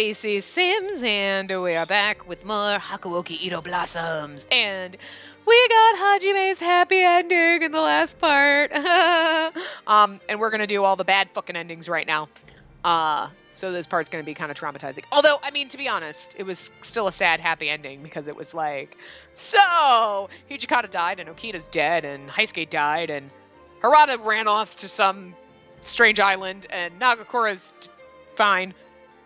Spacey Sims, and we are back with more Hakuoki Ito Blossoms. And we got Hajime's happy ending in the last part. And we're gonna do all the bad fucking endings right now. So this part's gonna be kind of traumatizing. Although, I mean, to be honest, it was still a sad happy ending because it was like, so Hijikata died, and Okita's dead, and Heisuke died, and Harada ran off to some strange island, and Nagakura's fine.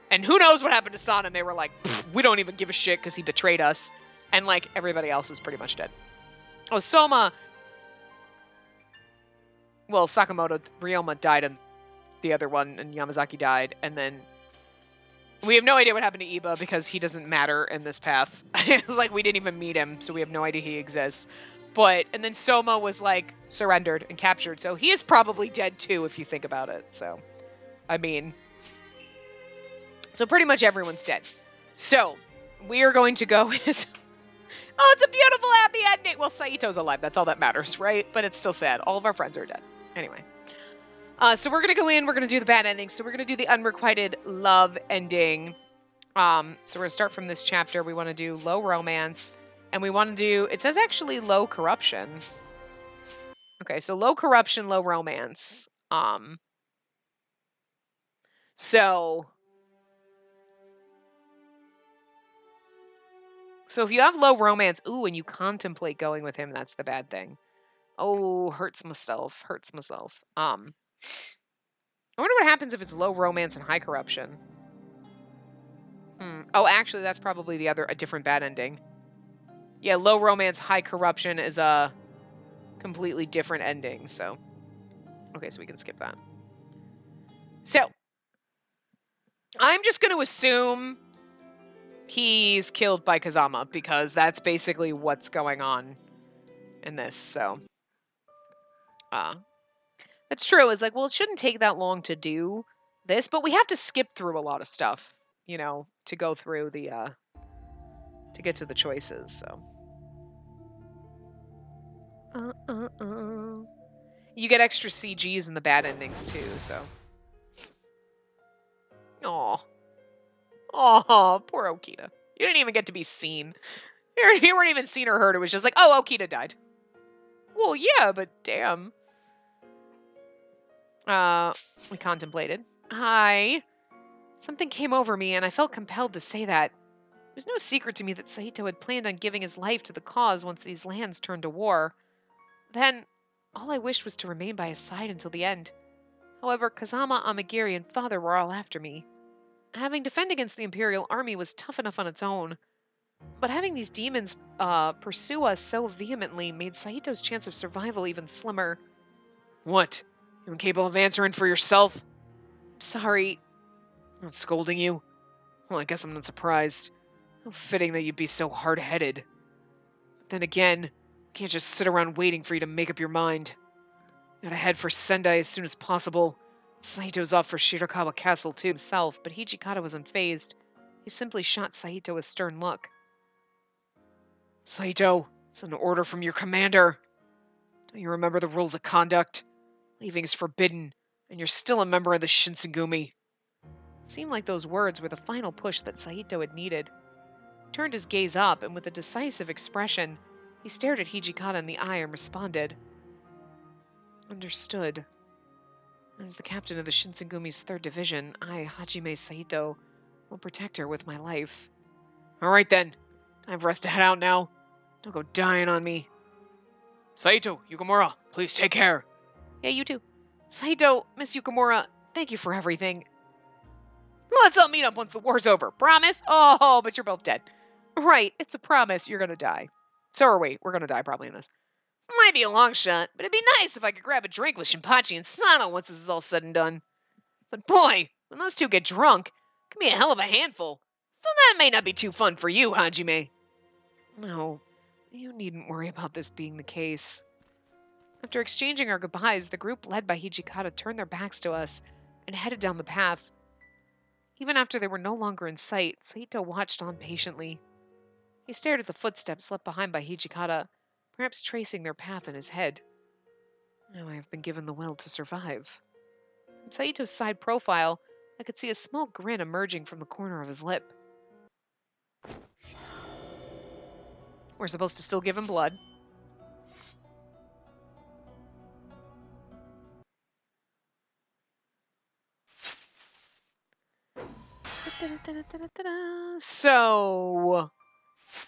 And who knows what happened to Sana, and they were like, we don't even give a shit because he betrayed us. And, like, everybody else is pretty much dead. Oh, Soma... Well, Sakamoto, Ryoma died, and the other one, and Yamazaki died. And then we have no idea what happened to Iba because he doesn't matter in this path. It's like we didn't even meet him, so we have no idea he exists. But, and then Soma was, like, surrendered and captured. So he is probably dead, too, if you think about it. So, I mean... So pretty much everyone's dead. So, we are going to go with... Oh, it's a beautiful, happy ending! Well, Saito's alive. That's all that matters, right? But it's still sad. All of our friends are dead. Anyway. So we're going to go in. We're going to do the bad ending. So we're going to do the unrequited love ending. So we're going to start from this chapter. We want to do low romance. And we want to do... It says actually low corruption. Okay, so low corruption, low romance. So if you have low romance, ooh, and you contemplate going with him, that's the bad thing. Oh, hurts myself. I wonder what happens if it's low romance and high corruption. Oh, actually, that's probably a different bad ending. Yeah, low romance, high corruption is a completely different ending, so. Okay, so we can skip that. So, I'm just going to assume he's killed by Kazama, because that's basically what's going on in this, so. That's true. It's like, well, it shouldn't take that long to do this, but we have to skip through a lot of stuff, you know, to go through the, to get to the choices, so. You get extra CGs in the bad endings, too, so. Aw, poor Okita. You didn't even get to be seen. You weren't even seen or heard. It was just like, oh, Okita died. Well, yeah, but damn. We contemplated. Hi. Something came over me, and I felt compelled to say that. It was no secret to me that Saito had planned on giving his life to the cause once these lands turned to war. Then, all I wished was to remain by his side until the end. However, Kazama, Amagiri, and Father were all after me. Having defended against the Imperial Army was tough enough on its own. But having these demons pursue us so vehemently made Saito's chance of survival even slimmer. What? You incapable of answering for yourself? Sorry. I'm not scolding you. Well, I guess I'm not surprised. How fitting that you'd be so hard-headed. But then again, you can't just sit around waiting for you to make up your mind. Gotta head for Sendai as soon as possible. Saito's off for Shirakawa Castle too himself, but Hijikata was unfazed. He simply shot Saito a stern look. Saito, it's an order from your commander. Don't you remember the rules of conduct? Leaving is forbidden, and you're still a member of the Shinsengumi. It seemed like those words were the final push that Saito had needed. He turned his gaze up, and with a decisive expression, he stared at Hijikata in the eye and responded. Understood. As the captain of the Shinsengumi's 3rd Division, I, Hajime Saito, will protect her with my life. Alright then. Time for us to head out now. Don't go dying on me. Saito, Yukamura, please take care. Yeah, you too. Saito, Miss Yukamura, thank you for everything. Let's all meet up once the war's over. Promise? Oh, but you're both dead. Right, it's a promise. You're gonna die. So are we. We're gonna die probably in this. Might be a long shot, but it'd be nice if I could grab a drink with Shinpachi and Sana once this is all said and done. But boy, when those two get drunk, it can be a hell of a handful. So that may not be too fun for you, Hajime. No, you needn't worry about this being the case. After exchanging our goodbyes, the group led by Hijikata turned their backs to us and headed down the path. Even after they were no longer in sight, Saito watched on patiently. He stared at the footsteps left behind by Hijikata, perhaps tracing their path in his head. Now I have been given the will to survive. From Saito's side profile, I could see a small grin emerging from the corner of his lip. We're supposed to still give him blood. So,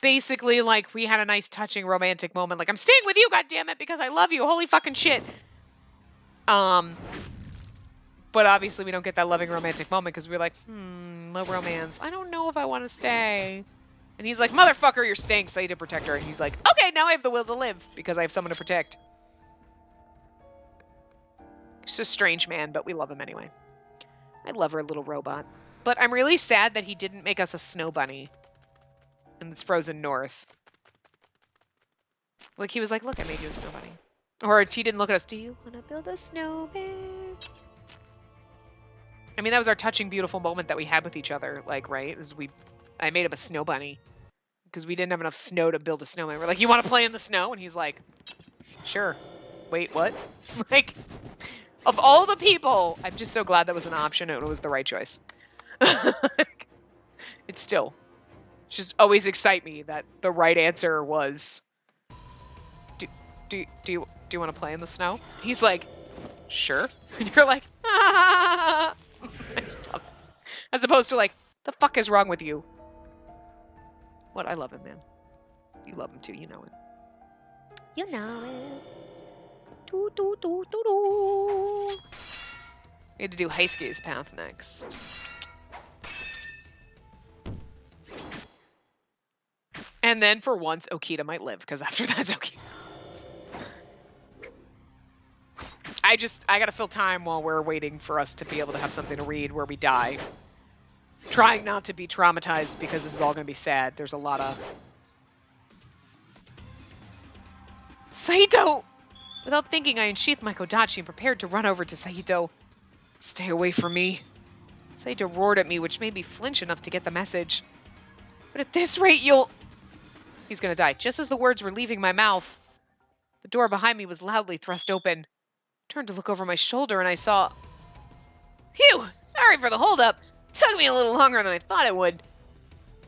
basically, like, we had a nice touching romantic moment. Like, I'm staying with you, goddammit, because I love you. Holy fucking shit. But obviously we don't get that loving romantic moment because we're like, low romance. I don't know if I want to stay. And he's like, motherfucker, you're staying, so I need to protect her. And he's like, okay, now I have the will to live because I have someone to protect. He's a strange man, but we love him anyway. I love our little robot. But I'm really sad that he didn't make us a snow bunny in this frozen north. Like, he was like, look, I made you a snow bunny. Or he didn't look at us, do you want to build a snowman? I mean, that was our touching, beautiful moment that we had with each other, like, right? I made him a snow bunny because we didn't have enough snow to build a snowman. We're like, you want to play in the snow? And he's like, sure. Wait, what? Like, of all the people, I'm just so glad that was an option and it was the right choice. It's just always excite me that the right answer was, do you want to play in the snow? He's like, sure. And you're like, ah. I just love it. As opposed to like, the fuck is wrong with you? What? I love him, man. You love him too. You know it. You know it. Do, do, do, do, do. We had to do Heisuke's path next. And then for once, Okita might live, because after that's Okita. I gotta fill time while we're waiting for us to be able to have something to read where we die. Trying not to be traumatized because this is all gonna be sad. There's a lot of... Saito! Without thinking, I unsheathed my Kodachi and prepared to run over to Saito. Stay away from me. Saito roared at me, which made me flinch enough to get the message. But at this rate, you'll... He's gonna die. Just as the words were leaving my mouth, the door behind me was loudly thrust open. I turned to look over my shoulder and I saw... Phew! Sorry for the holdup. Took me a little longer than I thought it would.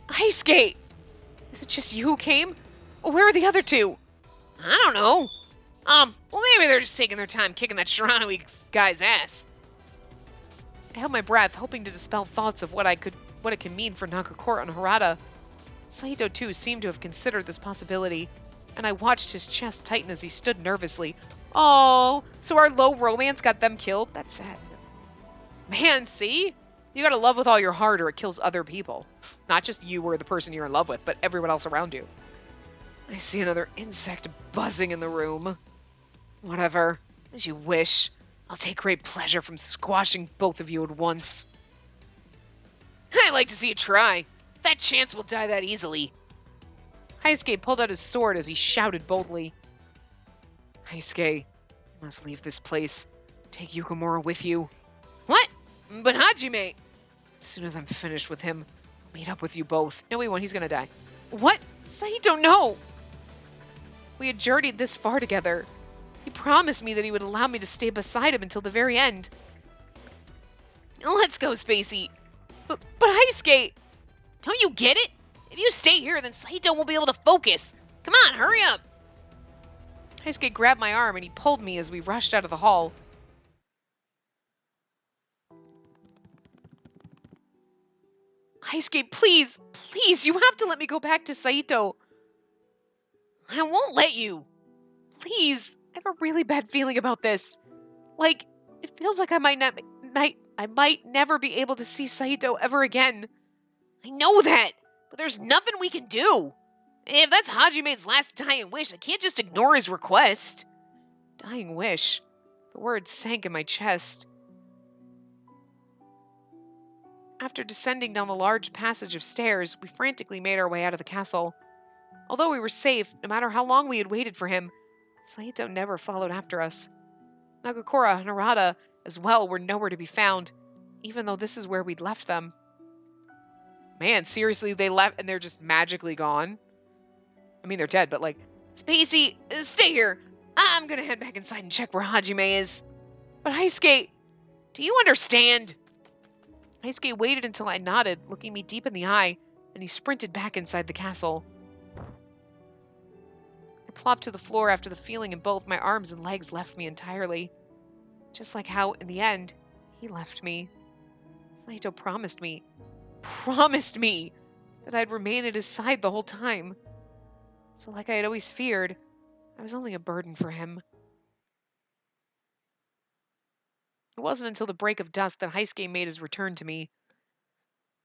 Heisuke! Is it just you who came? Well, where are the other two? I don't know. Well, maybe they're just taking their time kicking that Shiranui guy's ass. I held my breath, hoping to dispel thoughts of what it can mean for Nakakura and Harada. Saito, too, seemed to have considered this possibility, and I watched his chest tighten as he stood nervously. Oh, so our low romance got them killed? That's sad. Man, see? You gotta love with all your heart or it kills other people. Not just you or the person you're in love with, but everyone else around you. I see another insect buzzing in the room. Whatever. As you wish. I'll take great pleasure from squashing both of you at once. I'd like to see you try. That chance will die that easily. Heisuke pulled out his sword as he shouted boldly. Heisuke, you must leave this place. Take Yukimura with you. What? But Hajime! As soon as I'm finished with him, I'll meet up with you both. No, he won't. He's gonna die. What? Saito, no! We had journeyed this far together. He promised me that he would allow me to stay beside him until the very end. Let's go, Spacey. But Heisuke, don't you get it? If you stay here, then Saito won't be able to focus. Come on, hurry up. Heisuke grabbed my arm and he pulled me as we rushed out of the hall. Heisuke, please, you have to let me go back to Saito. I won't let you. Please, I have a really bad feeling about this. Like, it feels like I might never be able to see Saito ever again. I know that, but there's nothing we can do. If that's Hajime's last dying wish, I can't just ignore his request. Dying wish? The word sank in my chest. After descending down the large passage of stairs, we frantically made our way out of the castle. Although we were safe, no matter how long we had waited for him, Saito never followed after us. Nakakura and Harada, as well, were nowhere to be found, even though this is where we'd left them. Man, seriously, they left and they're just magically gone? I mean, they're dead, but like, Spacey, stay here. I'm gonna head back inside and check where Hajime is. But Heisuke, do you understand? Heisuke waited until I nodded, looking me deep in the eye, and he sprinted back inside the castle. I plopped to the floor after the feeling in both my arms and legs left me entirely. Just like how, in the end, he left me. Saito promised me that I'd remain at his side the whole time. So like I had always feared, I was only a burden for him. It wasn't until the break of dusk that Heisuke made his return to me.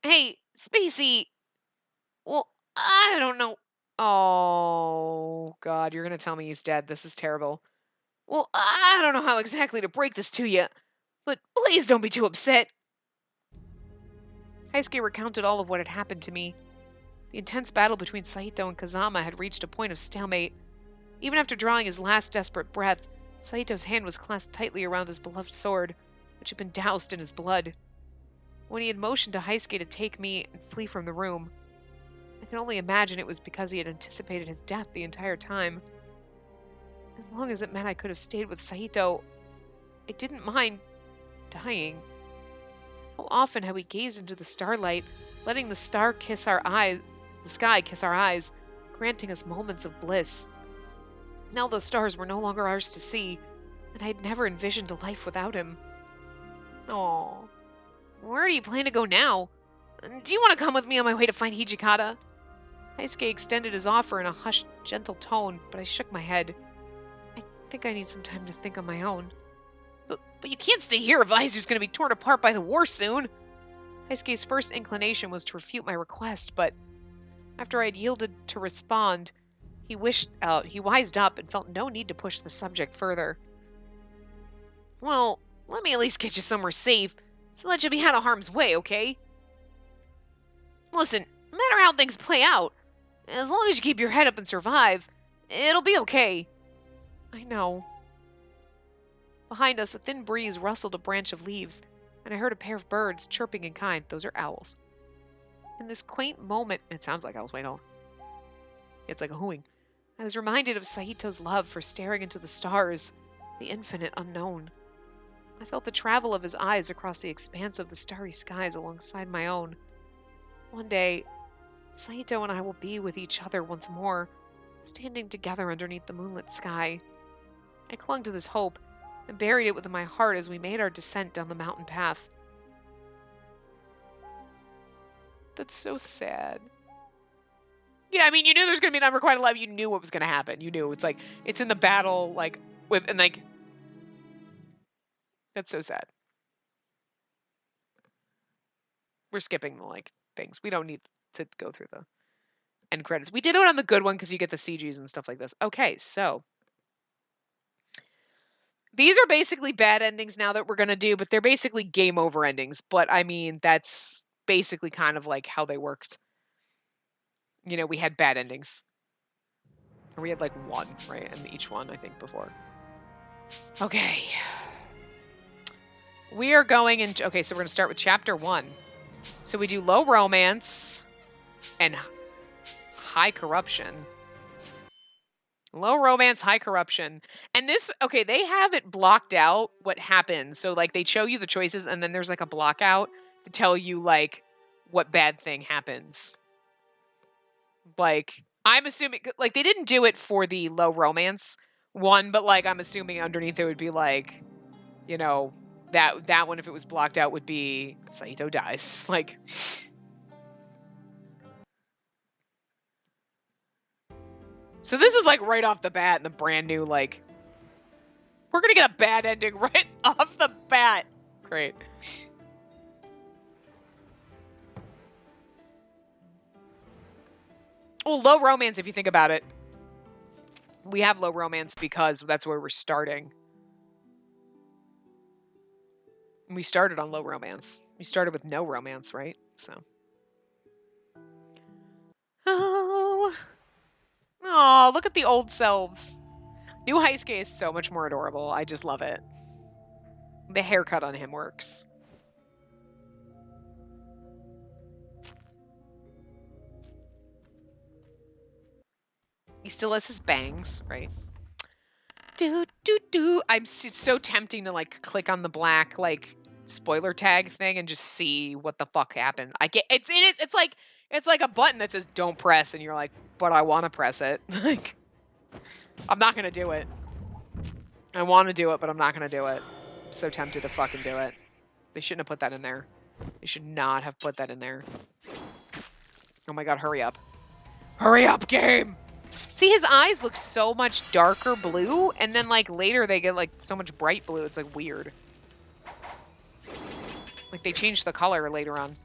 Hey, Spacey! Well, I don't know. Oh, God, you're going to tell me he's dead. This is terrible. Well, I don't know how exactly to break this to you, but please don't be too upset. Heisuke recounted all of what had happened to me. The intense battle between Saito and Kazama had reached a point of stalemate. Even after drawing his last desperate breath, Saito's hand was clasped tightly around his beloved sword, which had been doused in his blood. When he had motioned to Heisuke to take me and flee from the room, I can only imagine it was because he had anticipated his death the entire time. As long as it meant I could have stayed with Saito, I didn't mind dying. How often had we gazed into the starlight, letting the sky kiss our eyes, granting us moments of bliss. Now those stars were no longer ours to see, and I had never envisioned a life without him. Aww. Where do you plan to go now? Do you want to come with me on my way to find Hijikata? Heisuke extended his offer in a hushed, gentle tone, but I shook my head. I think I need some time to think on my own. But you can't stay here if Aizu's going to be torn apart by the war soon. Heisuke's first inclination was to refute my request, but after I had yielded to respond, he wised up and felt no need to push the subject further. Well, let me at least get you somewhere safe, so that you'll be out of harm's way, okay? Listen, no matter how things play out, as long as you keep your head up and survive, it'll be okay. I know. Behind us, a thin breeze rustled a branch of leaves, and I heard a pair of birds chirping in kind. Those are owls. In this quaint moment, it sounds like owls, wait, hold on. It's like a hooing. I was reminded of Saito's love for staring into the stars, the infinite unknown. I felt the travel of his eyes across the expanse of the starry skies alongside my own. One day, Saito and I will be with each other once more, standing together underneath the moonlit sky. I clung to this hope and buried it within my heart as we made our descent down the mountain path. That's so sad. Yeah, I mean, you knew there was going to be an unrequited love. You knew what was going to happen. You knew. It's like, it's in the battle, like, with, and like, that's so sad. We're skipping the, like, things. We don't need to go through the end credits. We did it on the good one because you get the CGs and stuff like this. Okay, so these are basically bad endings now that we're going to do, but they're basically game over endings. But, I mean, that's basically kind of like how they worked. You know, we had bad endings. Or we had like one, right? And each one, I think, before. Okay. We are going into... Okay, so we're going to start with chapter 1. So we do low romance and high corruption. Low romance, high corruption. And this... Okay, they have it blocked out what happens. So, like, they show you the choices, and then there's, like, a block out to tell you, like, what bad thing happens. Like, I'm assuming, like, they didn't do it for the low romance one, but, like, I'm assuming underneath it would be, like, you know, that one, if it was blocked out, would be Saito dies. Like, so this is, like, right off the bat in the brand new, like, we're gonna get a bad ending right off the bat. Great. Well, low romance, if you think about it. We have low romance because that's where we're starting. We started on low romance. We started with no romance, right? So. Oh. Oh, look at the old selves. New Heisuke is so much more adorable. I just love it. The haircut on him works. He still has his bangs, right? Do. I'm so tempting to, like, click on the black, like, spoiler tag thing and just see what the fuck happened. I get it's like a button that says don't press and you're like, but I want to press it. Like, I'm not gonna do it. I want to do it, but I'm not gonna do it. I'm so tempted to fucking do it. They shouldn't have put that in there. They should not have put that in there. Oh my god, hurry up. Hurry up, game! See, his eyes look so much darker blue, and then, like, later they get, like, so much bright blue. It's, like, weird. Like, they changed the color later on.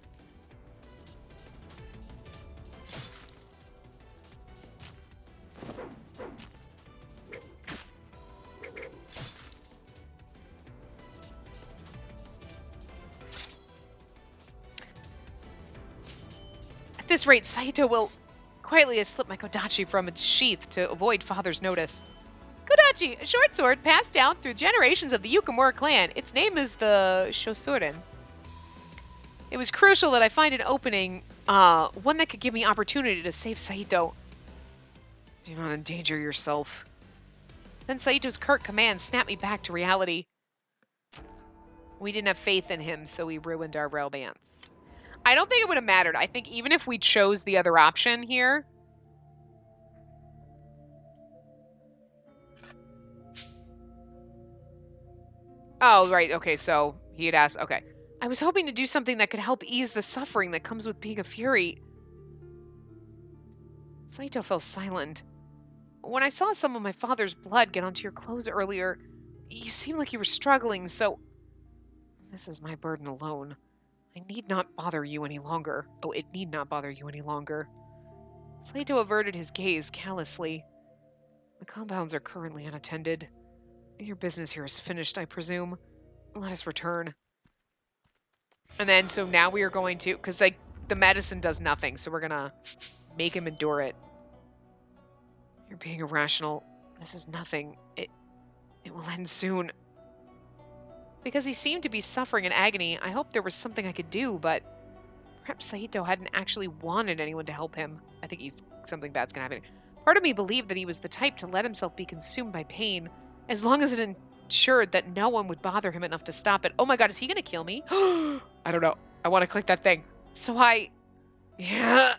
At this rate, Saito will quietly slip my kodachi from its sheath to avoid father's notice. Kodachi, a short sword passed down through generations of the Yukamura clan. Its name is the Shosuren. It was crucial that I find an opening, one that could give me opportunity to save Saito. Do not endanger yourself. Then Saito's curt command snapped me back to reality. We didn't have faith in him, so we ruined our romance. I don't think it would have mattered. I think even if we chose the other option here... Oh, right. Okay, so he had asked... Okay. I was hoping to do something that could help ease the suffering that comes with being a Fury. Saito fell silent. When I saw some of my father's blood get onto your clothes earlier, you seemed like you were struggling, so... This is my burden alone. I need not bother you any longer. Oh, it need not bother you any longer. Saito averted his gaze callously. The compounds are currently unattended. Your business here is finished, I presume. Let us return. And then, so now we are going to... Because, like, the medicine does nothing, so we're gonna make him endure it. You're being irrational. This is nothing. It will end soon. Because he seemed to be suffering in agony, I hoped there was something I could do, but perhaps Saito hadn't actually wanted anyone to help him. I think something bad's gonna happen. Part of me believed that he was the type to let himself be consumed by pain, as long as it ensured that no one would bother him enough to stop it. Oh my god, is he gonna kill me? I don't know. I want to click that thing. So yeah.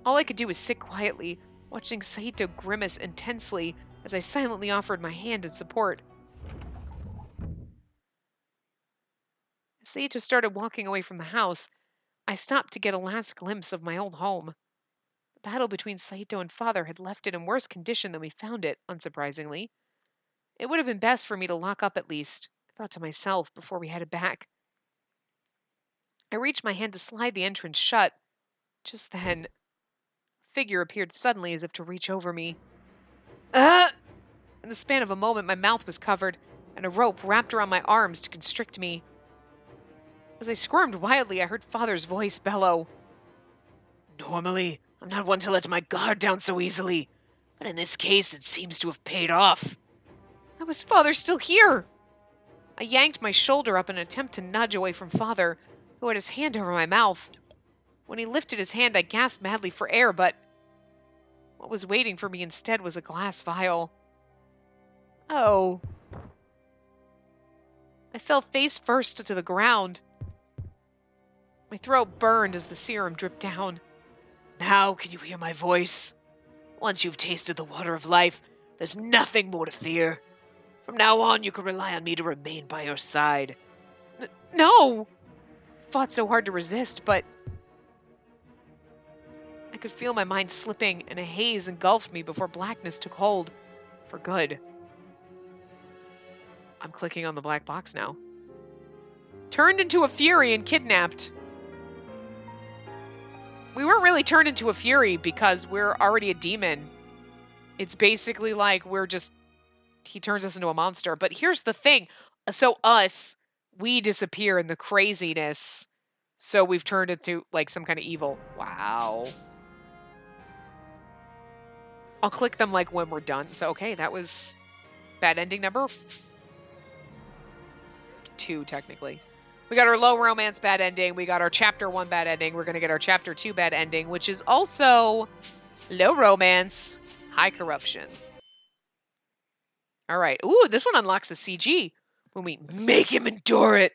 All I could do was sit quietly, watching Saito grimace intensely as I silently offered my hand in support. As Saito started walking away from the house, I stopped to get a last glimpse of my old home. The battle between Saito and father had left it in worse condition than we found it, unsurprisingly. It would have been best for me to lock up at least, I thought to myself before we headed back. I reached my hand to slide the entrance shut. Just then, a figure appeared suddenly as if to reach over me. Ah! In the span of a moment, my mouth was covered, and a rope wrapped around my arms to constrict me. As I squirmed wildly, I heard father's voice bellow. Normally, I'm not one to let my guard down so easily, but in this case, it seems to have paid off. How was father still here? I yanked my shoulder up in an attempt to nudge away from father, who had his hand over my mouth. When he lifted his hand, I gasped madly for air, but what was waiting for me instead was a glass vial. Oh. I fell face first to the ground. My throat burned as the serum dripped down. Now can you hear my voice? Once you've tasted the water of life, there's nothing more to fear. From now on, you can rely on me to remain by your side. No! I fought so hard to resist, but I could feel my mind slipping, and a haze engulfed me before blackness took hold. For good. I'm clicking on the black box now. Turned into a fury and kidnapped. We weren't really turned into a fury because we're already a demon. It's basically like he turns us into a monster. But here's the thing. So we disappear in the craziness. So we've turned into like some kind of evil. Wow. I'll click them like when we're done. So, okay, that was bad ending number 2, technically. We got our low romance bad ending. We got our chapter 1 bad ending. We're going to get our chapter 2 bad ending, which is also low romance, high corruption. All right. Ooh, this one unlocks a CG. when we make him endure it.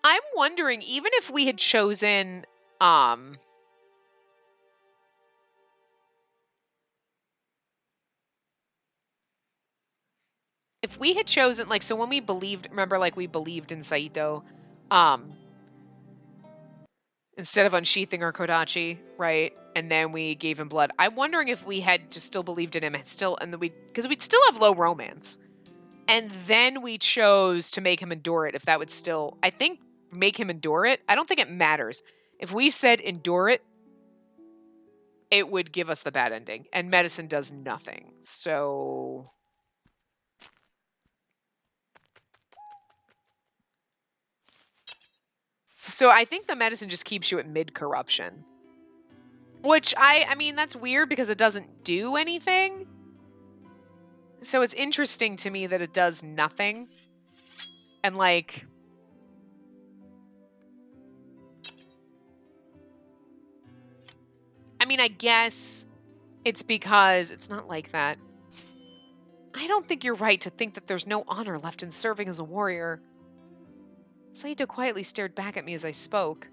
I'm wondering, even if we had chosen, if we had chosen, like, so when we believed, remember, like, we believed in Saito, instead of unsheathing our Kodachi, right? And then we gave him blood. I'm wondering if we had just still believed in him and still, and then because we'd still have low romance. And then we chose to make him endure it, if that would still, I think, make him endure it. I don't think it matters. If we said endure it, it would give us the bad ending. And medicine does nothing. So I think the medicine just keeps you at mid-corruption. Which, I mean, that's weird because it doesn't do anything. So it's interesting to me that it does nothing. And, like, I mean, I guess it's because it's not like that. I don't think you're right to think that there's no honor left in serving as a warrior. Saito quietly stared back at me as I spoke.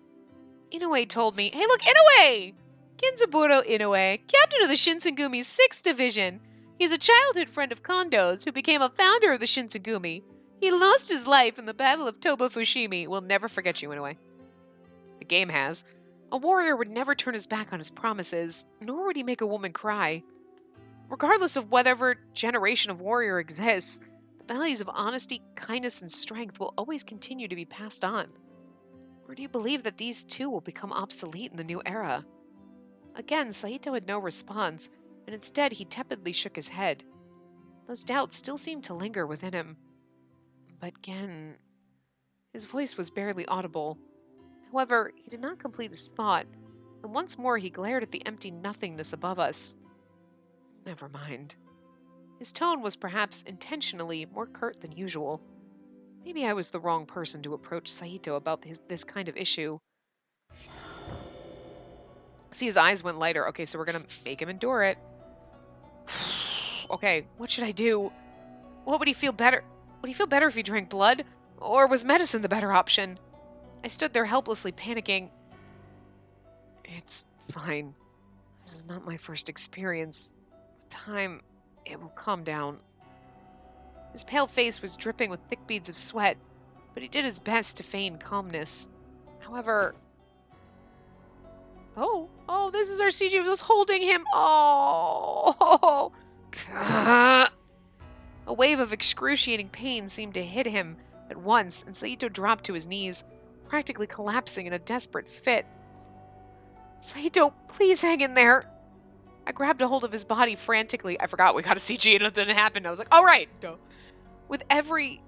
Inoue told me, hey look, Inoue! Kenzaburo Inoue, captain of the Shinsengumi's 6th Division. He's a childhood friend of Kondo's who became a founder of the Shinsengumi. He lost his life in the Battle of Toba Fushimi. We'll never forget you, Inoue. The game has. A warrior would never turn his back on his promises, nor would he make a woman cry. Regardless of whatever generation of warrior exists, the values of honesty, kindness, and strength will always continue to be passed on. Or do you believe that these too will become obsolete in the new era? Again, Saito had no response, and instead he tepidly shook his head. Those doubts still seemed to linger within him. But again, his voice was barely audible. However, he did not complete his thought, and once more he glared at the empty nothingness above us. Never mind. His tone was perhaps intentionally more curt than usual. Maybe I was the wrong person to approach Saito about this kind of issue. See, his eyes went lighter. Okay, so we're gonna make him endure it. Okay, what should I do? What would he feel better? Would he feel better if he drank blood? Or was medicine the better option? I stood there helplessly panicking. It's fine. This is not my first experience. With time, it will calm down. His pale face was dripping with thick beads of sweat, but he did his best to feign calmness. However... Oh, this is our CG was holding him. Oh! A wave of excruciating pain seemed to hit him at once, and Saito dropped to his knees, practically collapsing in a desperate fit. Saito, please hang in there. I grabbed a hold of his body frantically. I forgot we got a CG and it didn't happen. I was like, all right. With every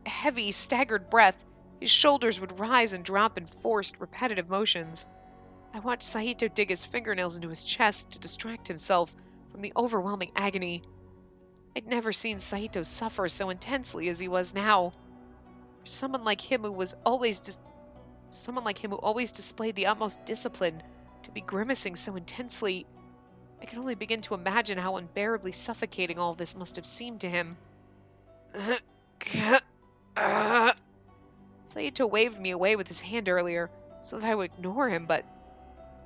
heavy, staggered breath, his shoulders would rise and drop in forced, repetitive motions. I watched Saito dig his fingernails into his chest to distract himself from the overwhelming agony. I'd never seen Saito suffer so intensely as he was now. Someone like him who always displayed the utmost discipline to be grimacing so intensely. I can only begin to imagine how unbearably suffocating all this must have seemed to him. Saito waved me away with his hand earlier so that I would ignore him, but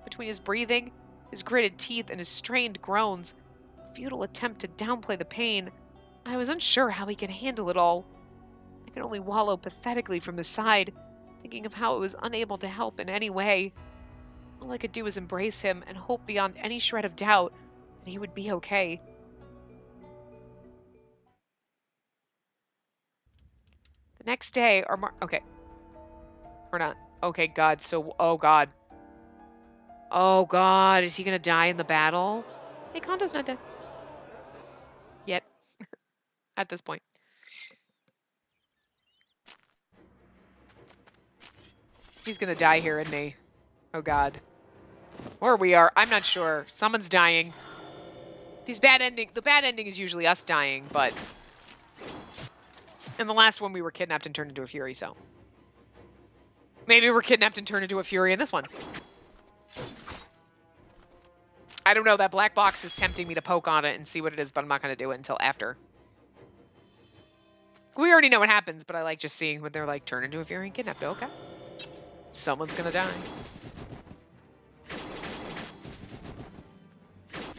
between his breathing, his gritted teeth, and his strained groans, a futile attempt to downplay the pain, I was unsure how he could handle it all. I could only wallow pathetically from the side, thinking of how it was unable to help in any way. All I could do was embrace him and hope beyond any shred of doubt that he would be okay. The next day, okay. Or not. Okay, God, so, oh God. Oh God, is he gonna die in the battle? Hey, Kondo's not dead. Yet. At this point. He's gonna die here, isn't he? Oh God. Or we are. I'm not sure. Someone's dying. The bad ending is usually us dying, but... In the last one, we were kidnapped and turned into a Fury, so... Maybe we're kidnapped and turned into a Fury in this one. I don't know. That black box is tempting me to poke on it and see what it is, but I'm not going to do it until after. We already know what happens, but I like just seeing when they're like, turn into a Fury and kidnapped. Okay. Someone's gonna die.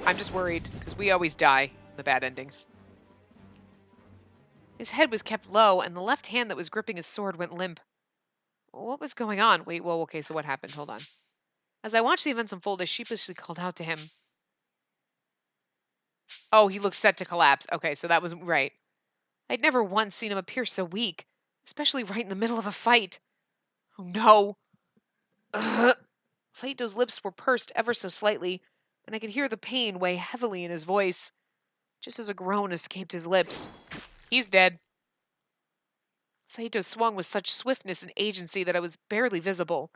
I'm just worried, because we always die in the bad endings. His head was kept low, and the left hand that was gripping his sword went limp. What was going on? Wait, well, okay, so what happened? Hold on. As I watched the events unfold, I sheepishly called out to him. Oh, he looked set to collapse. Okay, so that was right. I'd never once seen him appear so weak, especially right in the middle of a fight. Oh no. Ugh. Saito's lips were pursed ever so slightly, and I could hear the pain weigh heavily in his voice, just as a groan escaped his lips. He's dead. Saito swung with such swiftness and agency that I was barely visible.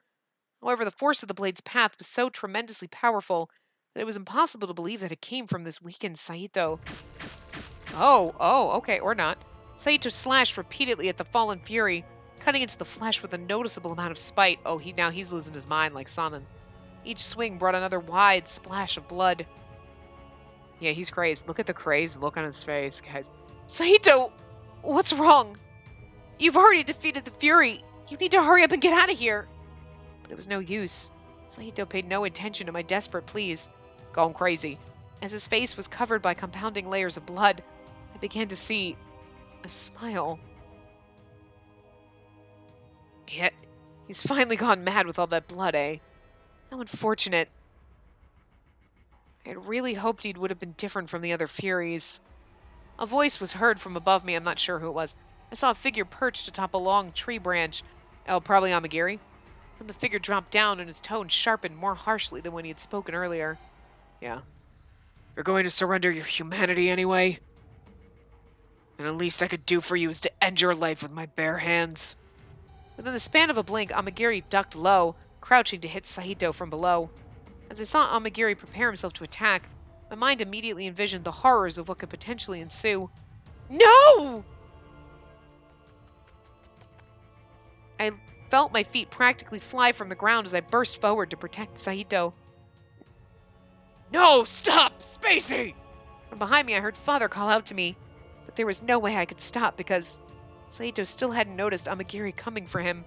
However, the force of the blade's path was so tremendously powerful that it was impossible to believe that it came from this weakened Saito. Oh, okay, or not. Saito slashed repeatedly at the fallen Fury, cutting into the flesh with a noticeable amount of spite. Oh, he's losing his mind like Sanan. Each swing brought another wide splash of blood. Yeah, he's crazed. Look at the crazed look on his face, guys. Saito! What's wrong? You've already defeated the Fury. You need to hurry up and get out of here. But it was no use. Saito paid no attention to my desperate pleas. Going crazy. As his face was covered by compounding layers of blood, I began to see a smile. Yeah, he's finally gone mad with all that blood, eh? How unfortunate. I had really hoped he would have been different from the other Furies. A voice was heard from above me. I'm not sure who it was. I saw a figure perched atop a long tree branch. Oh, probably Amagiri. Then the figure dropped down and his tone sharpened more harshly than when he had spoken earlier. Yeah. You're going to surrender your humanity anyway? And the least I could do for you is to end your life with my bare hands. Within the span of a blink, Amagiri ducked low, crouching to hit Saito from below. As I saw Amagiri prepare himself to attack, my mind immediately envisioned the horrors of what could potentially ensue. No! I felt my feet practically fly from the ground as I burst forward to protect Saito. No, stop, Spacey! From behind me, I heard Father call out to me, but there was no way I could stop because Saito still hadn't noticed Amagiri coming for him.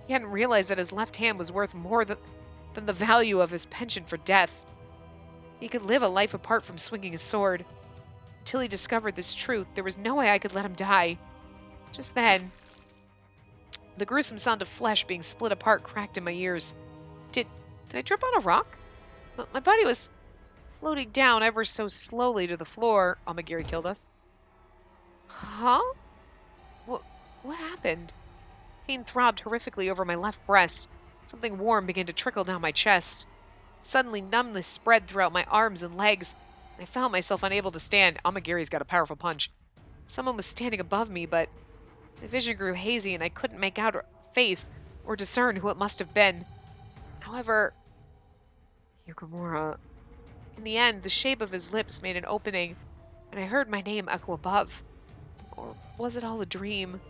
He hadn't realized that his left hand was worth more than the value of his penchant for death. He could live a life apart from swinging a sword. Until he discovered this truth, there was no way I could let him die. Just then, the gruesome sound of flesh being split apart cracked in my ears. Did I trip on a rock? My body was floating down ever so slowly to the floor. Amagiri killed us. Huh? What happened? Pain throbbed horrifically over my left breast. Something warm began to trickle down my chest. Suddenly, numbness spread throughout my arms and legs, and I found myself unable to stand. Amagiri's got a powerful punch. Someone was standing above me, but my vision grew hazy and I couldn't make out a face or discern who it must have been. However, Yukimura. In the end, the shape of his lips made an opening, and I heard my name echo above. Or was it all a dream?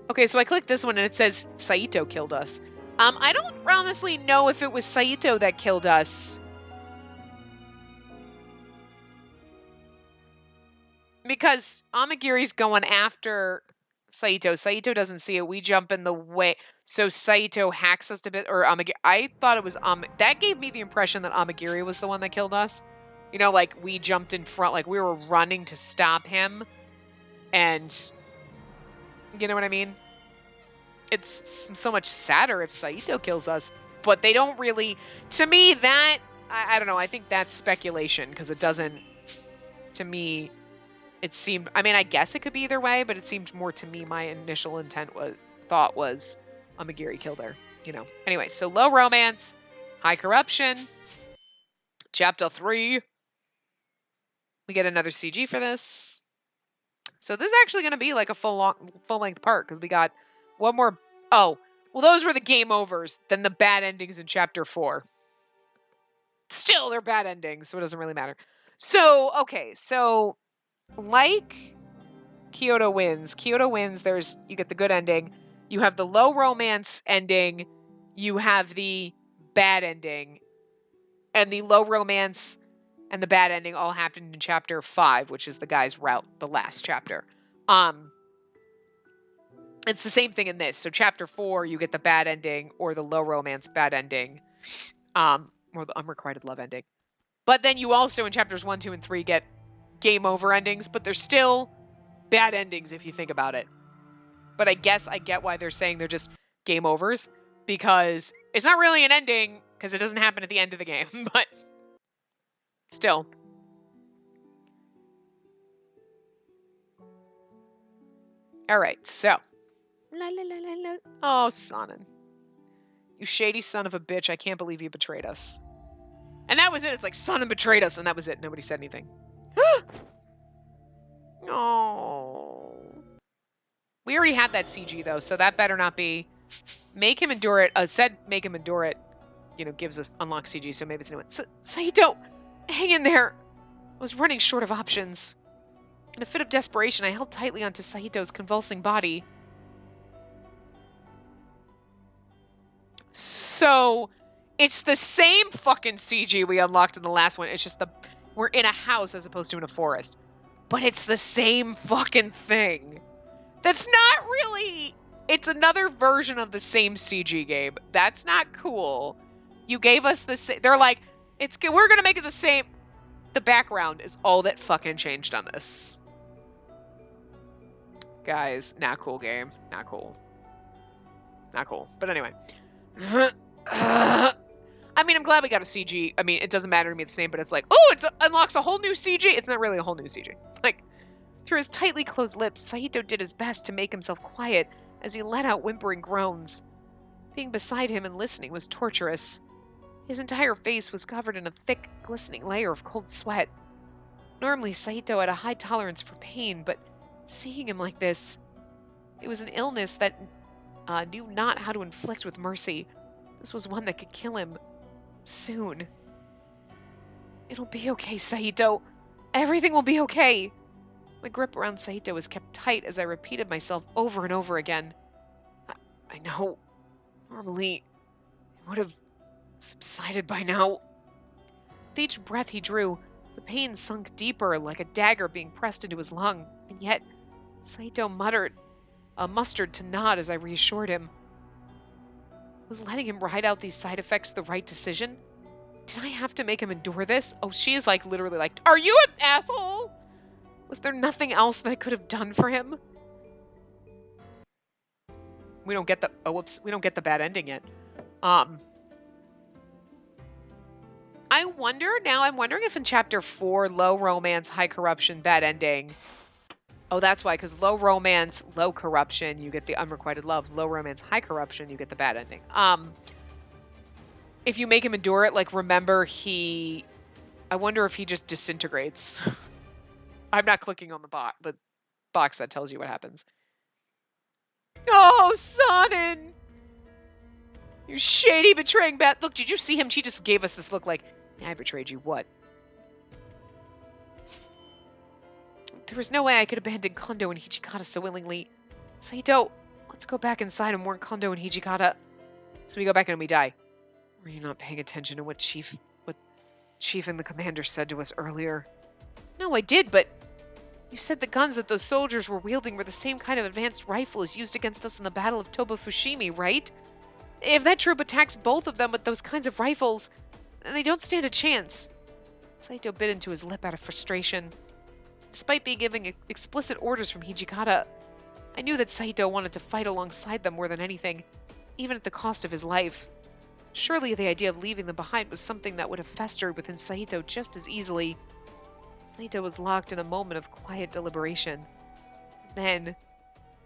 Okay, so I clicked this one and it says Saito killed us. I don't honestly know if it was Saito that killed us. Because Amagiri's going after Saito. Saito doesn't see it. We jump in the way. So Saito hacks us a bit, or Amagiri. I thought it was that gave me the impression that Amagiri was the one that killed us. You know, like we jumped in front, like we were running to stop him. And you know what I mean? It's so much sadder if Saito kills us, but they don't really, to me, that, I don't know, I think that's speculation, because it doesn't, to me, it seemed, I mean, I guess it could be either way, but it seemed more to me, my initial thought was Amagiri killed her, you know. Anyway, so low romance, high corruption, chapter 3, we get another CG for this. So this is actually going to be like a full-length part, because we got one more. Oh, well, those were the game overs. Then the bad endings in chapter 4. Still, they're bad endings, so it doesn't really matter. So, okay, so like Kyoto wins. You get the good ending. You have the low romance ending. You have the bad ending. And the low romance and the bad ending all happened in chapter 5, which is the guy's route, the last chapter. It's the same thing in this. So chapter 4, you get the bad ending or the low romance bad ending, or the unrequited love ending. But then you also in chapters 1, 2, and 3 get game over endings, but they're still bad endings if you think about it. But I guess I get why they're saying they're just game overs, because it's not really an ending because it doesn't happen at the end of the game, but still. All right, so. La, la, la, la, la. Oh, Sonnen. You shady son of a bitch. I can't believe you betrayed us. And that was it. It's like, Sonnen betrayed us, and that was it. Nobody said anything. Oh. We already had that CG, though, so that better not be. Make him endure it. Said make him endure it, gives us unlock CG, so maybe it's a new one. Saito, hang in there. I was running short of options. In a fit of desperation, I held tightly onto Saito's convulsing body. So, it's the same fucking CG we unlocked in the last one. It's just we're in a house as opposed to in a forest. But it's the same fucking thing. That's not really... It's another version of the same CG game. That's not cool. You gave us the same... They're like, we're gonna make it the same... The background is all that fucking changed on this. Guys, not cool game. Not cool. Not cool. But anyway. I mean, I'm glad we got a CG. I mean, it doesn't matter to me the same, but it's like, oh, it unlocks a whole new CG. It's not really a whole new CG. Like, through his tightly closed lips, Saito did his best to make himself quiet as he let out whimpering groans. Being beside him and listening was torturous. His entire face was covered in a thick, glistening layer of cold sweat. Normally, Saito had a high tolerance for pain, but seeing him like this, it was an illness that knew not how to inflict with mercy. This was one that could kill him soon. It'll be okay, Saito. Everything will be okay. My grip around Saito was kept tight as I repeated myself over and over again. I know. Normally, it would have subsided by now. With each breath he drew, the pain sunk deeper like a dagger being pressed into his lung. And yet, Saito mustered to nod as I reassured him. Was letting him ride out these side effects the right decision? Did I have to make him endure this? Oh, she is like literally like, are you an asshole? Was there nothing else that I could have done for him? We don't get the, oh, whoops, we don't get the bad ending yet. I'm wondering if in chapter 4, low romance, high corruption, bad ending. Oh, that's why, because low romance, low corruption, you get the unrequited love. Low romance, high corruption, you get the bad ending. If you make him endure it, like, remember I wonder if he just disintegrates. I'm not clicking on the box that tells you what happens. Oh, Sonnen! You shady, betraying bat. Look, did you see him? She just gave us this look like, I betrayed you. What? There was no way I could abandon Kondo and Hijikata so willingly. Saito, let's go back inside and warn Kondo and Hijikata. So we go back and we die. Were you not paying attention to what Chief and the commander said to us earlier? No, I did, but you said the guns that those soldiers were wielding were the same kind of advanced rifle as used against us in the Battle of Toba Fushimi, right? If that troop attacks both of them with those kinds of rifles, then they don't stand a chance. Saito bit into his lip out of frustration. Despite being given explicit orders from Hijikata, I knew that Saito wanted to fight alongside them more than anything, even at the cost of his life. Surely the idea of leaving them behind was something that would have festered within Saito just as easily. Saito was locked in a moment of quiet deliberation. Then,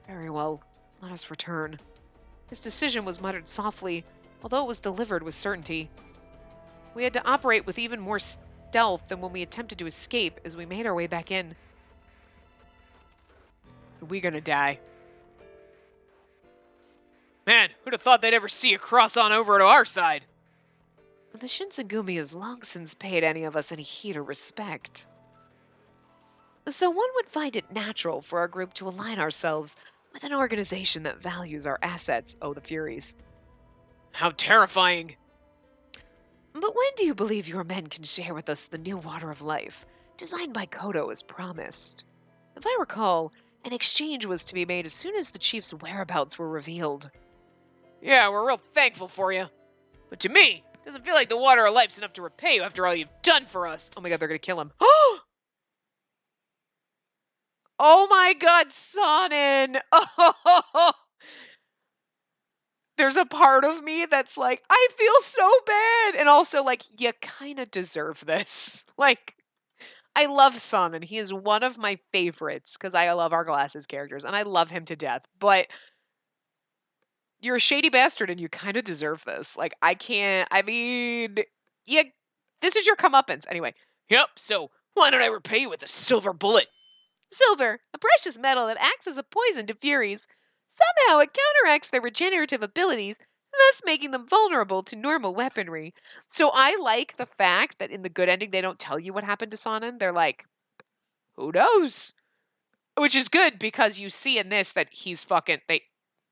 very well, let us return. His decision was muttered softly, although it was delivered with certainty. We had to operate with even more stealth than when we attempted to escape as we made our way back in. We're gonna die. Man, who'd have thought they'd ever see you cross on over to our side? The Shinsengumi has long since paid any of us any heed or respect. So one would find it natural for our group to align ourselves with an organization that values our assets. Oh, the Furies. How terrifying. But when do you believe your men can share with us the new water of life, designed by Kodo as promised? If I recall, an exchange was to be made as soon as the chief's whereabouts were revealed. Yeah, we're real thankful for you. But to me, it doesn't feel like the water of life's enough to repay you after all you've done for us. Oh my god, they're gonna kill him. Oh my god, Sonnen! Oh, there's a part of me that's like, I feel so bad! And also, like, you kind of deserve this. Like, I love Sonnen. He is one of my favorites because I love our Glasses characters and I love him to death. But you're a shady bastard and you kind of deserve this. Like, I mean, yeah, this is your comeuppance. Anyway, yep, so why don't I repay you with a silver bullet? Silver, a precious metal that acts as a poison to Furies. Somehow it counteracts their regenerative abilities, thus making them vulnerable to normal weaponry. So I like the fact that in the good ending, they don't tell you what happened to Sonnen. They're like, who knows? Which is good because you see in this that he's fucking,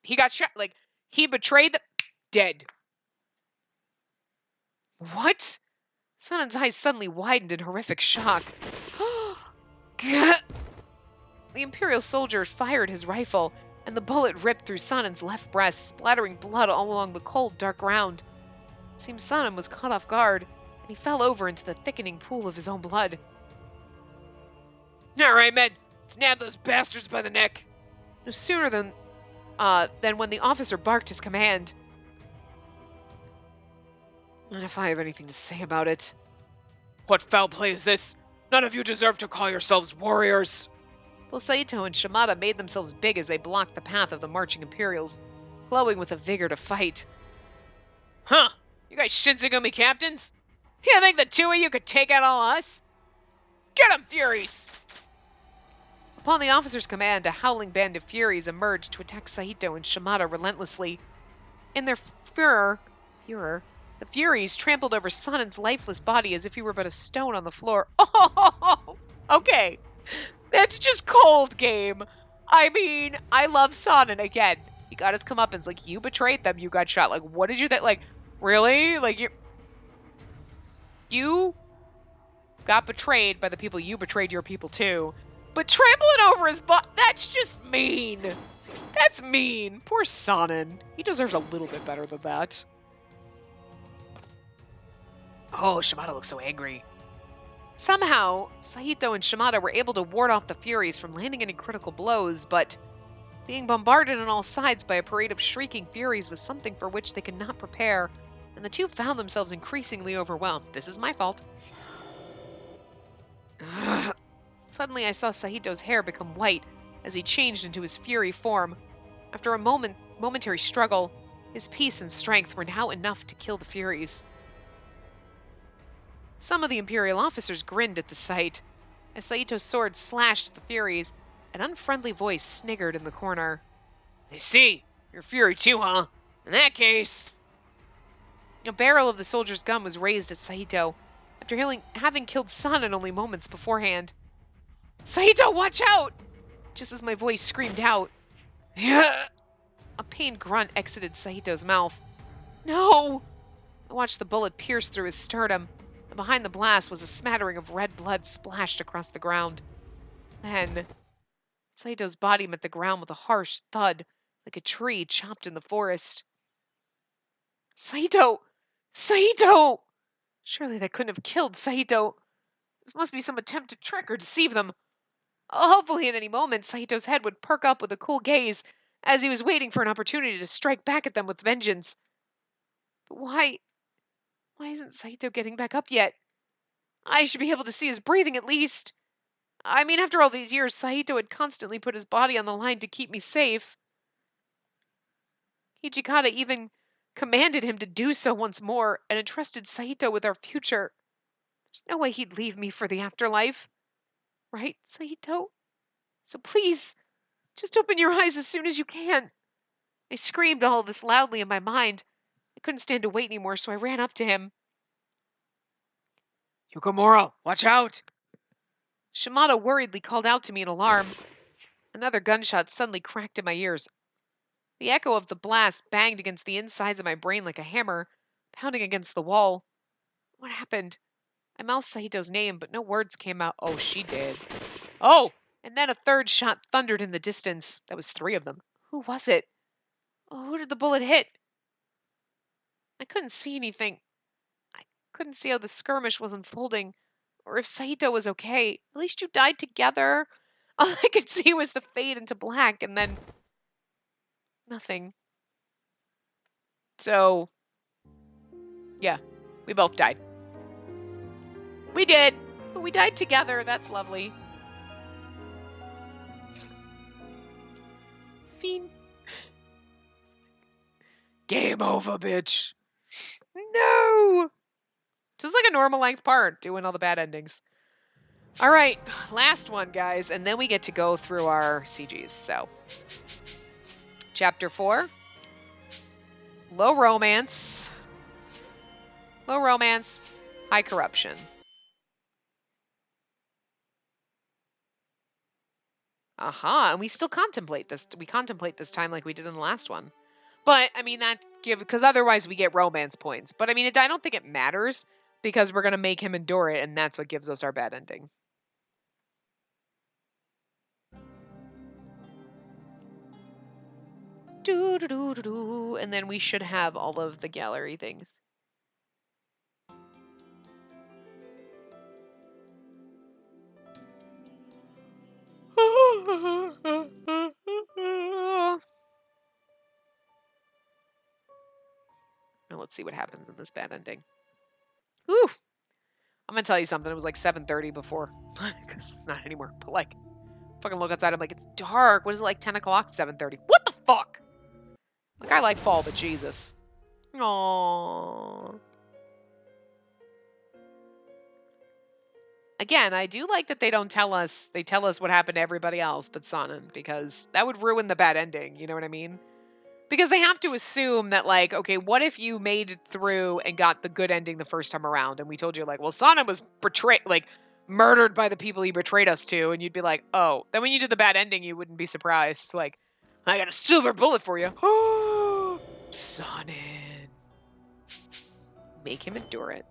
he got shot, like, he betrayed the, dead. What? Sonnen's eyes suddenly widened in horrific shock. The Imperial soldier fired his rifle, and the bullet ripped through Sonnen's left breast, splattering blood all along the cold, dark ground. It seemed Sonnen was caught off guard, and he fell over into the thickening pool of his own blood. All right, men, let's nab those bastards by the neck. No sooner than when the officer barked his command. And if I have anything to say about it. What foul play is this? None of you deserve to call yourselves warriors. Both Saito and Shimada made themselves big as they blocked the path of the marching Imperials, glowing with a vigor to fight. Huh? You guys Shinsengumi captains? You think the two of you could take out all us? Get 'em, Furies! Upon the officer's command, a howling band of Furies emerged to attack Saito and Shimada relentlessly. In their furor, the Furies trampled over Sonnen's lifeless body as if he were but a stone on the floor. Oh, okay. That's just cold, game. I mean, I love Sonnen again. He got his comeuppance. Like, you betrayed them. You got shot. Like, what did you think? Like, really? Like, you got betrayed by the people you betrayed your people to. But trampling over his body, that's just mean. That's mean. Poor Sonnen. He deserves a little bit better than that. Oh, Shimada looks so angry. Somehow, Saito and Shimada were able to ward off the Furies from landing any critical blows, but being bombarded on all sides by a parade of shrieking Furies was something for which they could not prepare, and the two found themselves increasingly overwhelmed. This is my fault. Suddenly, I saw Saito's hair become white as he changed into his Fury form. After a momentary struggle, his peace and strength were now enough to kill the Furies. Some of the Imperial officers grinned at the sight. As Saito's sword slashed at the Furies, an unfriendly voice sniggered in the corner. I see. You're Fury too, huh? In that case... A barrel of the soldier's gun was raised at Saito, after having killed Sonnen only moments beforehand. Saito, watch out! Just as my voice screamed out. Yeah! A pained grunt exited Saito's mouth. No! I watched the bullet pierce through his sternum, and behind the blast was a smattering of red blood splashed across the ground. Then, Saito's body met the ground with a harsh thud, like a tree chopped in the forest. Saito! Saito! Surely that couldn't have killed Saito. This must be some attempt to trick or deceive them. Hopefully at any moment, Saito's head would perk up with a cool gaze, as he was waiting for an opportunity to strike back at them with vengeance. But why isn't Saito getting back up yet? I should be able to see his breathing at least. I mean, after all these years, Saito had constantly put his body on the line to keep me safe. Hijikata even commanded him to do so once more and entrusted Saito with our future. There's no way he'd leave me for the afterlife. Right, Saito? So please, just open your eyes as soon as you can. I screamed all of this loudly in my mind. I couldn't stand to wait anymore, so I ran up to him. Yukamura, watch out! Shimada worriedly called out to me in alarm. Another gunshot suddenly cracked in my ears. The echo of the blast banged against the insides of my brain like a hammer, pounding against the wall. What happened? I mouthed Saito's name, but no words came out. Oh, she did. Oh! And then a third shot thundered in the distance. That was 3 of them. Who was it? Oh, who did the bullet hit? I couldn't see anything. I couldn't see how the skirmish was unfolding, or if Saito was okay. At least you died together. All I could see was the fade into black, and then nothing. So, yeah, we both died. We did, but we died together. That's lovely. Fiend. Game over, bitch. No! Just like a normal length part, doing all the bad endings. All right, last one, guys, and then we get to go through our CGs. So, Chapter 4. Low romance. Low romance. High corruption. And we still contemplate this. We contemplate this time like we did in the last one. But, I mean, because otherwise we get romance points. But, I mean, I don't think it matters because we're going to make him endure it, and that's what gives us our bad ending. And then we should have all of the gallery things. Now let's see what happens in this bad ending. Ooh! I'm gonna tell you something. It was like 7:30 before. Because it's not anymore. But like, fucking look outside. I'm like, it's dark. What is it, like 10 o'clock? 7:30. What the fuck? Like, I like fall, but Jesus. Aww. Again, I do like that they don't tell us. They tell us what happened to everybody else but Sonnen, because that would ruin the bad ending. You know what I mean? Because they have to assume that, like, okay, what if you made it through and got the good ending the first time around, and we told you, like, well, Sonnen was murdered by the people he betrayed us to, and you'd be like, oh. Then when you did the bad ending, you wouldn't be surprised. Like, I got a silver bullet for you. Oh, Sonnen. Make him endure it.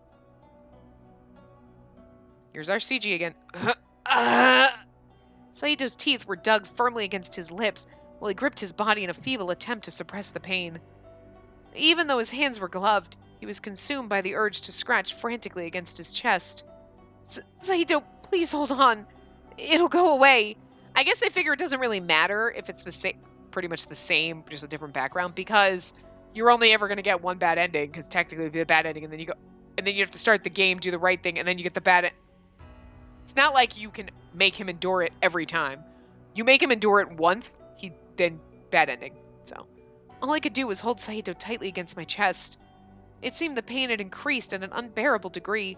Here's our CG again. Saito's teeth were dug firmly against his lips, while he gripped his body in a feeble attempt to suppress the pain. Even though his hands were gloved, he was consumed by the urge to scratch frantically against his chest. Saito, please hold on. It'll go away. I guess they figure it doesn't really matter if it's the same, pretty much the same, just a different background, because you're only ever going to get one bad ending, because technically it'd be a bad ending, and then you have to start the game, do the right thing, and then you get the bad ending. It's not like you can make him endure it every time. You make him endure it once, then bad ending. So, all I could do was hold Saito tightly against my chest. It seemed the pain had increased at an unbearable degree,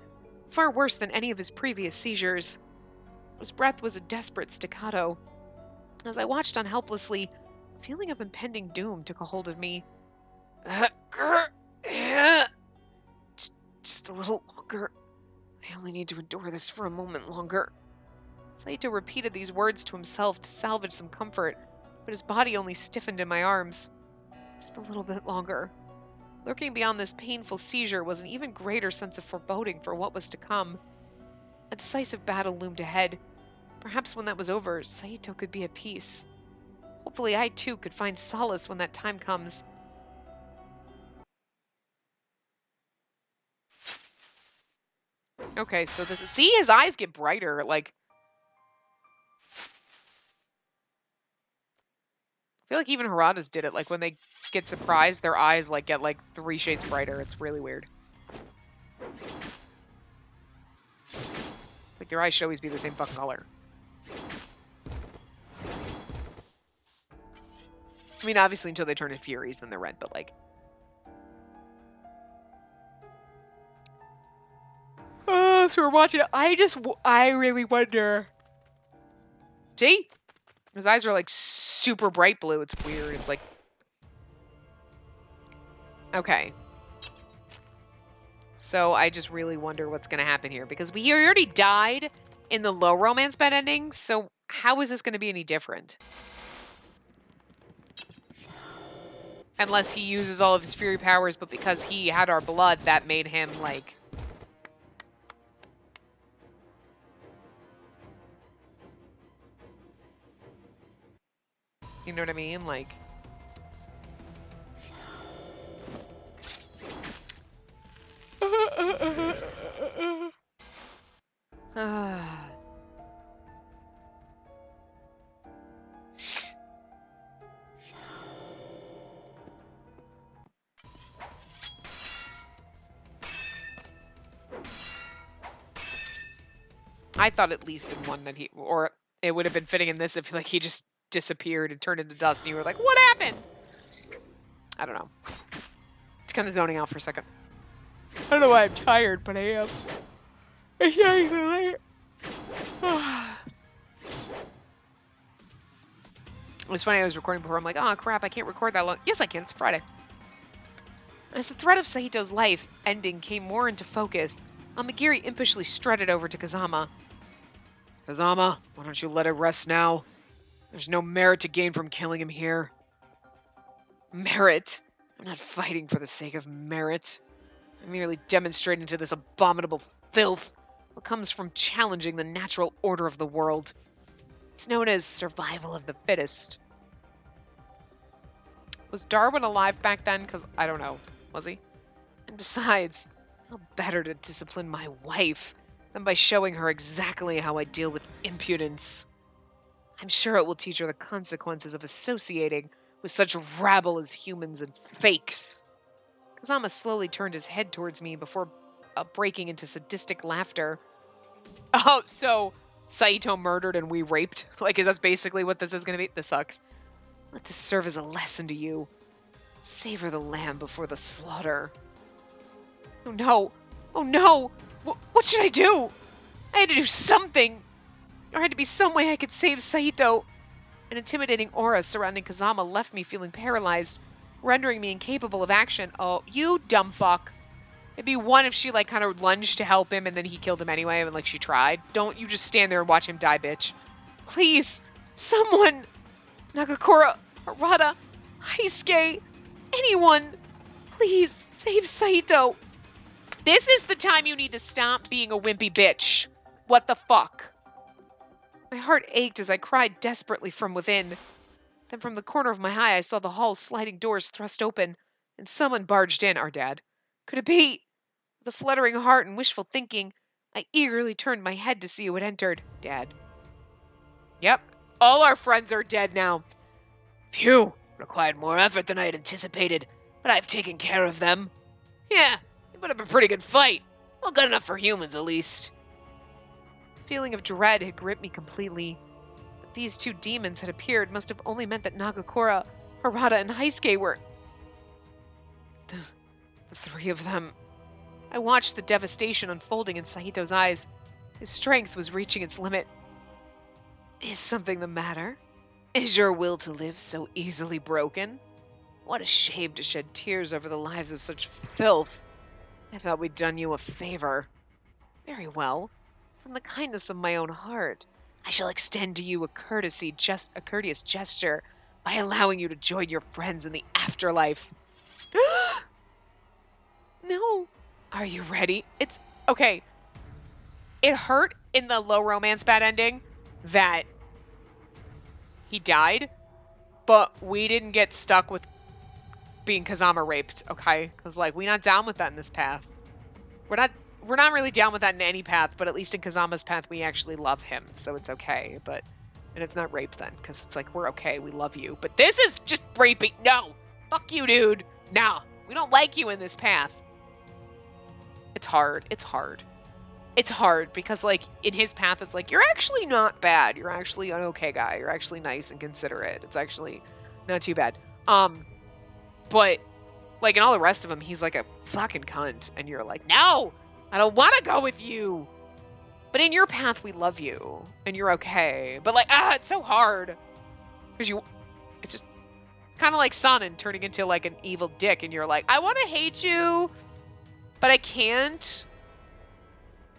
far worse than any of his previous seizures. His breath was a desperate staccato. As I watched on helplessly, a feeling of impending doom took a hold of me. Just a little longer. I only need to endure this for a moment longer. Saito repeated these words to himself to salvage some comfort, but his body only stiffened in my arms. Just a little bit longer. Lurking beyond this painful seizure was an even greater sense of foreboding for what was to come. A decisive battle loomed ahead. Perhaps when that was over, Saito could be at peace. Hopefully I too could find solace when that time comes. Okay, so see, his eyes get brighter, like... I feel like even Harada's did it. Like, when they get surprised, their eyes, like, get, like, 3 shades brighter. It's really weird. Like, their eyes should always be the same fucking color. I mean, obviously, until they turn into Furies, then they're red, but, like... Oh, so we're watching it. I really wonder... See? His eyes are, like, super bright blue. It's weird. It's like... Okay. So I just really wonder what's going to happen here. Because we already died in the low romance bad ending. So how is this going to be any different? Unless he uses all of his Fury powers, but because he had our blood, that made him, like... You know what I mean? Like... I thought at least in one that he... Or it would have been fitting in this if like he just disappeared and turned into dust and you were like, what happened? I don't know. It's kind of zoning out for a second. I don't know why I'm tired, but I am. It's not even late. It was funny, I was recording before. I'm like, oh crap, I can't record that long. Yes, I can. It's Friday. As the threat of Sahito's life ending came more into focus, Amagiri impishly strutted over to Kazama. Kazama, why don't you let it rest now? There's no merit to gain from killing him here. Merit? I'm not fighting for the sake of merit. I'm merely demonstrating to this abominable filth what comes from challenging the natural order of the world. It's known as survival of the fittest. Was Darwin alive back then? Because I don't know. Was he? And besides, how better to discipline my wife than by showing her exactly how I deal with impudence. I'm sure it will teach her the consequences of associating with such rabble as humans and fakes. Kazama slowly turned his head towards me before breaking into sadistic laughter. Oh, so Saito murdered and we raped? Like, is that basically what this is going to be? This sucks. Let this serve as a lesson to you. Savor the lamb before the slaughter. Oh no! Oh no! What should I do? I had to do something! There had to be some way I could save Saito. An intimidating aura surrounding Kazama left me feeling paralyzed, rendering me incapable of action. Oh, you dumb fuck. It'd be one if she, like, kind of lunged to help him and then he killed him anyway and, like, she tried. Don't you just stand there and watch him die, bitch. Please, someone! Nagakura, Harada, Heisuke, anyone! Please, save Saito! This is the time you need to stop being a wimpy bitch. What the fuck? My heart ached as I cried desperately from within. Then from the corner of my eye, I saw the hall's sliding doors thrust open, and someone barged in, our dad. Could it be? With a fluttering heart and wishful thinking, I eagerly turned my head to see who had entered. Dad. Yep, all our friends are dead now. Phew, required more effort than I had anticipated, but I've taken care of them. Yeah, it put up a pretty good fight. Well, good enough for humans, at least. A feeling of dread had gripped me completely. That these two demons had appeared must have only meant that Nagakura, Harada, and Heisuke were... The three of them. I watched the devastation unfolding in Sahito's eyes. His strength was reaching its limit. Is something the matter? Is your will to live so easily broken? What a shame to shed tears over the lives of such filth. I thought we'd done you a favor. Very well. From the kindness of my own heart, I shall extend to you a courteous gesture by allowing you to join your friends in the afterlife. No. Are you ready? It's okay. It hurt in the low romance bad ending that he died, but we didn't get stuck with being Kazama raped, okay? Because, like, we're not down with that in this path. We're not really down with that in any path, but at least in Kazama's path, we actually love him, so it's okay. But, and it's not rape then, because it's like, we're okay, we love you. But this is just raping. No! Fuck you, dude! No! We don't like you in this path. It's hard. It's hard. It's hard, because, like, in his path, it's like, you're actually not bad. You're actually an okay guy. You're actually nice and considerate. It's actually not too bad. But, like, in all the rest of them, he's like a fucking cunt. And you're like, no! I don't want to go with you! But in your path, we love you. And you're okay. But, like, it's so hard. Because it's just kind of like Sonnen turning into, like, an evil dick. And you're like, I want to hate you, but I can't.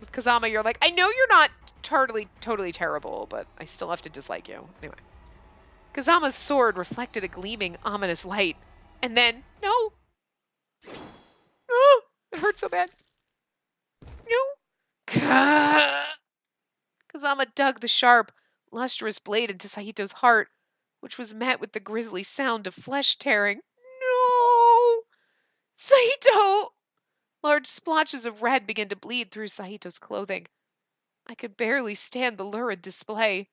With Kazama, you're like, I know you're not totally terrible, but I still have to dislike you. Anyway. Kazama's sword reflected a gleaming, ominous light. And then, no. Oh, it hurts so bad. No. Kazama dug the sharp, lustrous blade into Sahito's heart, which was met with the grisly sound of flesh tearing. No! Saito! Large splotches of red began to bleed through Saito's clothing. I could barely stand the lurid display.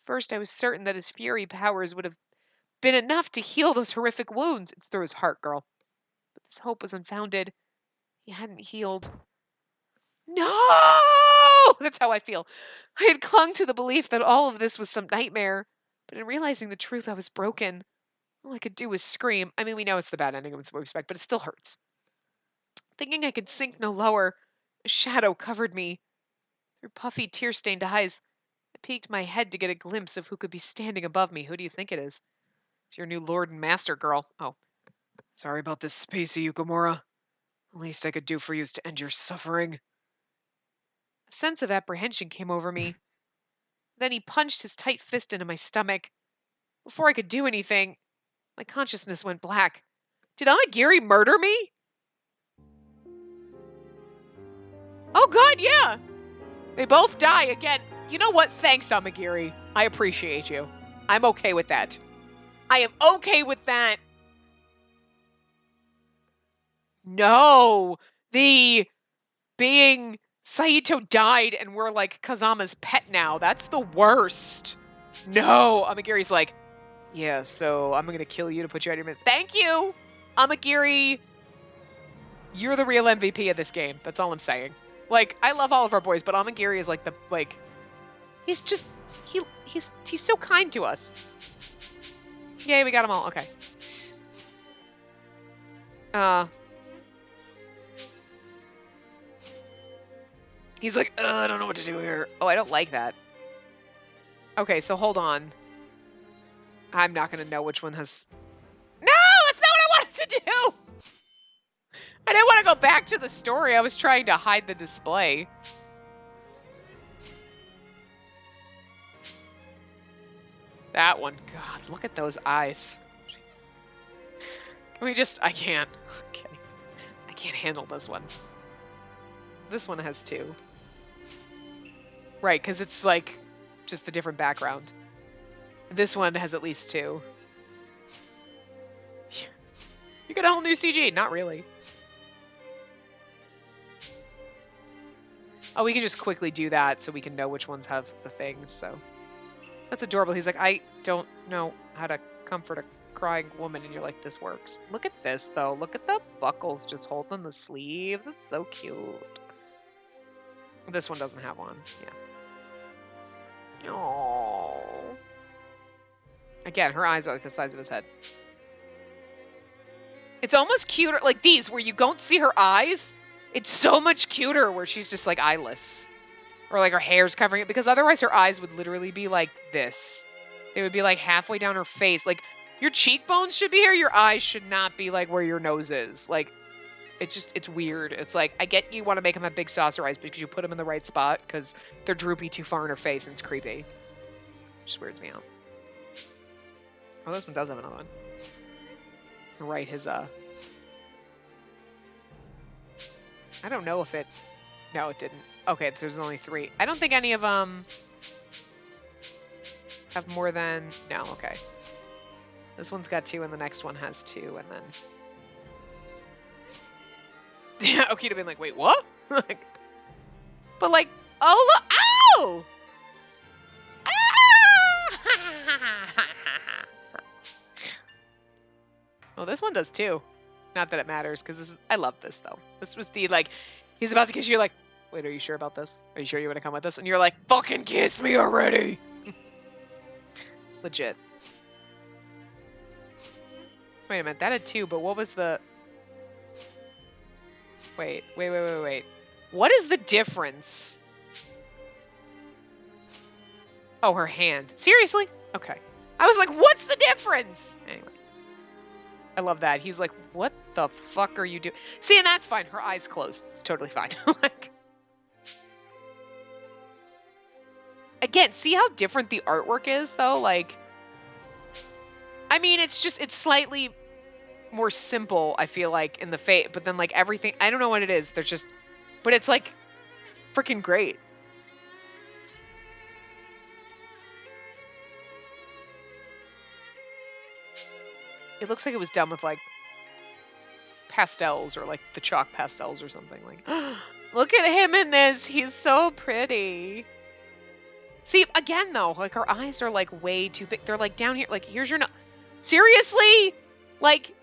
First, I was certain that his fury powers would have been enough to heal those horrific wounds. It's through his heart, girl. But this hope was unfounded. He hadn't healed. No! That's how I feel. I had clung to the belief that all of this was some nightmare, but in realizing the truth, I was broken. All I could do was scream. I mean, we know it's the bad ending, it's what we expect, but it still hurts. Thinking I could sink no lower, a shadow covered me. Through puffy, tear-stained eyes, I peeked my head to get a glimpse of who could be standing above me. Who do you think it is? It's your new lord and master, girl. Oh, sorry about this, Spacey Yukamura. The least I could do for you is to end your suffering. A sense of apprehension came over me. Then he punched his tight fist into my stomach. Before I could do anything, my consciousness went black. Did Amagiri murder me? Oh god, yeah! They both die again. You know what? Thanks, Amagiri. I appreciate you. I'm okay with that. I am okay with that. No! The being Saito died and we're like Kazama's pet now. That's the worst. No! Amagiri's like, yeah, so I'm gonna kill you to put you out of your misery. Thank you! Amagiri, you're the real MVP of this game. That's all I'm saying. Like, I love all of our boys, but Amagiri is like the, like, he's just, he's so kind to us. Yay, we got them all. Okay. He's like, I don't know what to do here. Oh, I don't like that. Okay, so hold on. I'm not gonna know which one has... No, that's not what I wanted to do! I didn't want to go back to the story. I was trying to hide the display. That one. God, look at those eyes. Can we just... I can't. Okay. I can't handle this one. This one has two. Right, because it's like just a different background. This one has at least two. You get a whole new CG. Not really. Oh, we can just quickly do that so we can know which ones have the things, so. That's adorable. He's like, I don't know how to comfort a crying woman, and you're like, this works. Look at this, though. Look at the buckles just holding the sleeves. It's so cute. This one doesn't have one. Yeah. Aww. Again, her eyes are like the size of his head. It's almost cuter, like these, where you don't see her eyes. It's so much cuter where she's just like eyeless. Or like her hair's covering it, because otherwise her eyes would literally be like this. They would be like halfway down her face. Like, your cheekbones should be here, your eyes should not be like where your nose is. Like, it's weird. It's like, I get you want to make them have big saucer eyes because you put them in the right spot because they're droopy too far in her face and it's creepy. Just weirds me out. Oh, this one does have another one. Right, his, I don't know if it... No, it didn't. Okay, there's only three. I don't think any of them have more than... No, okay. This one's got two, and the next one has two, and then... Yeah, Okita been like, wait, what? Like, but like, oh, look! Ow! Ah! Well, this one does too. Not that it matters, because this is... I love this, though. This was the, like... He's about to kiss you, like, wait, are you sure about this? Are you sure you want to come with us? And you're like, fucking kiss me already! Legit. Wait a minute, that had two, but what was the... Wait. What is the difference? Oh, her hand. Seriously? Okay. I was like, what's the difference? Anyway. I love that. He's like, what the fuck are you doing? See, and that's fine. Her eyes closed. It's totally fine. Like, again, see how different the artwork is, though? Like, I mean, it's slightly more simple, I feel like, in the face, but then, like, everything, I don't know what it is. There's just, but it's, like, freaking great. it looks like it was done with like pastels or like the chalk pastels or something. Like, look at him in this. He's so pretty. See, again though, like her eyes are like way too big. They're like down here. Like, here's your nose. Seriously? Like,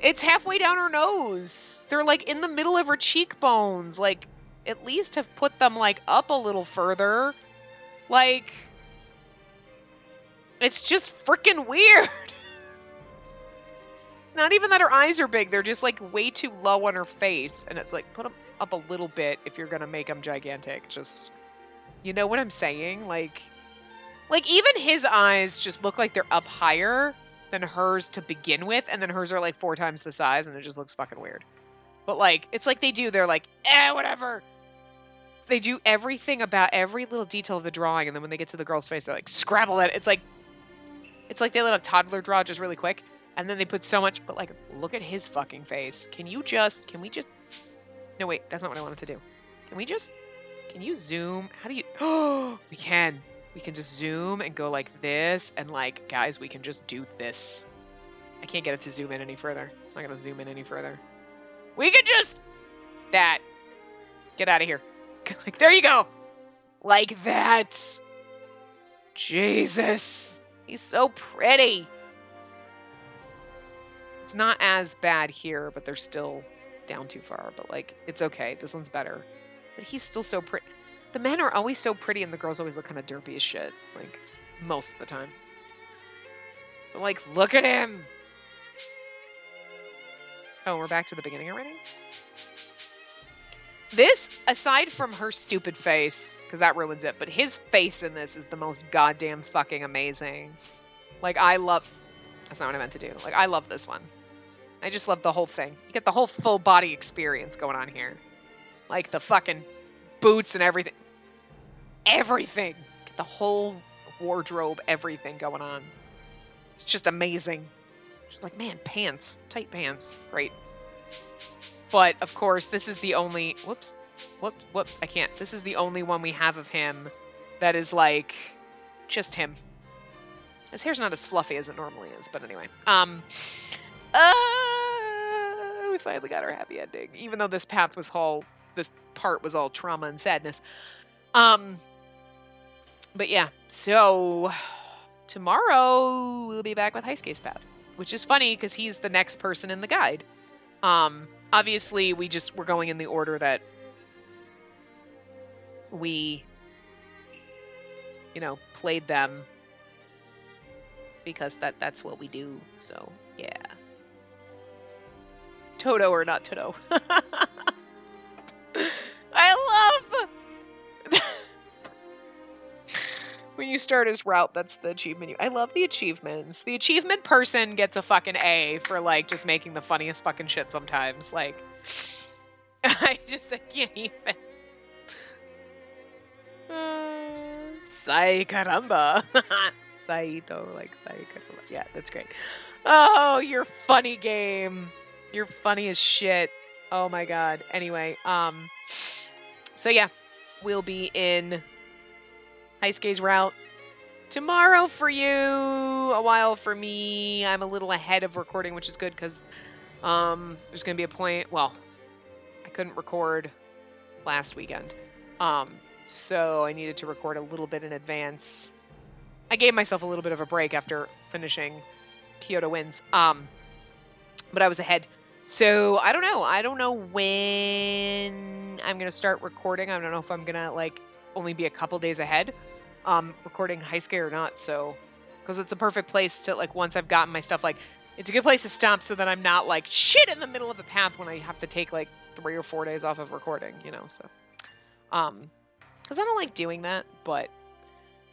it's halfway down her nose. They're like in the middle of her cheekbones. Like, at least have put them like up a little further. Like, it's just freaking weird. It's not even that her eyes are big. They're just like way too low on her face. And it's like, put them up a little bit if you're going to make them gigantic. Just, you know what I'm saying? Like even his eyes just look like they're up higher than hers to begin with. And then hers are like 4 times the size and it just looks fucking weird. But like, it's like they're like, whatever. They do everything about every little detail of the drawing. And then when they get to the girl's face, they're like, scrabble it. It's like they let a toddler draw just really quick. And then they put so much, but like, look at his fucking face. Can we just, no, wait, that's not what I wanted to do. Can you zoom? How do you, oh, we can just zoom and go like this. And like, guys, we can just do this. I can't get it to zoom in any further. It's not going to zoom in any further. We can just, that, get out of here. Like, there you go. Like that. Jesus. He's so pretty. It's not as bad here, but they're still down too far. But, like, it's okay. This one's better. But he's still so pretty. The men are always so pretty, and the girls always look kind of derpy as shit. Like, most of the time. But, like, look at him! Oh, we're back to the beginning already? This, aside from her stupid face, because that ruins it, but his face in this is the most goddamn fucking amazing. Like, I love... That's not what I meant to do. Like, I love this one. I just love the whole thing. You get the whole full body experience going on here. Like the fucking boots and everything. Everything. Get the whole wardrobe, everything going on. It's just amazing. She's like, man, pants. Tight pants. Great. But, of course, this is the only... Whoops. I can't. This is the only one we have of him that is, like, just him. His hair's not as fluffy as it normally is, but anyway. We finally got our happy ending, even though this part was all trauma and sadness. But yeah, so tomorrow we'll be back with High Skate's Path, which is funny because he's the next person in the guide. Obviously we're going in the order that we, played them. Because that's what we do. So, yeah. Toto or not Toto. I love... when you start his route, that's the achievement. I love the achievements. The achievement person gets a fucking A for, like, just making the funniest fucking shit sometimes. Like, I can't even. Sai caramba. Saito, like Saito. Yeah, that's great. Oh, you're funny, game. You're funny as shit. Oh my god. Anyway, so yeah, we'll be in High Skate's route tomorrow for you, a while for me. I'm a little ahead of recording, which is good because there's gonna be a point. Well, I couldn't record last weekend, so I needed to record a little bit in advance. I gave myself a little bit of a break after finishing Kyoto Winds, but I was ahead. So I don't know. I don't know when I'm going to start recording. I don't know if I'm going to like only be a couple days ahead recording High Skate or not. So, because it's a perfect place to, like, once I've gotten my stuff, like, it's a good place to stop so that I'm not like shit in the middle of a path when I have to take like 3 or 4 days off of recording, so, because I don't like doing that, but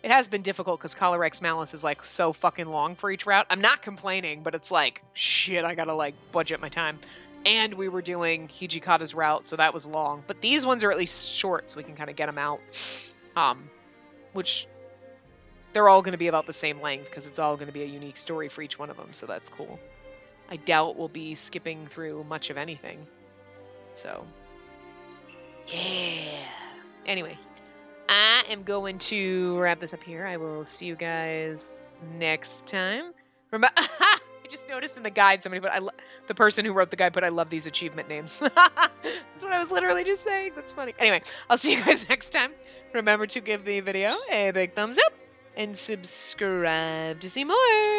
it has been difficult because Calyrex Malice is, like, so fucking long for each route. I'm not complaining, but it's like, shit, I gotta, like, budget my time. And we were doing Hijikata's route, so that was long. But these ones are at least short, so we can kind of get them out. Which, they're all going to be about the same length, because it's all going to be a unique story for each one of them, so that's cool. I doubt we'll be skipping through much of anything. So, yeah. Anyway. I am going to wrap this up here. I will see you guys next time. Remember, I just noticed in the guide somebody put, the person who wrote the guide put, I love these achievement names. That's what I was literally just saying. That's funny. Anyway, I'll see you guys next time. Remember to give the video a big thumbs up and subscribe to see more.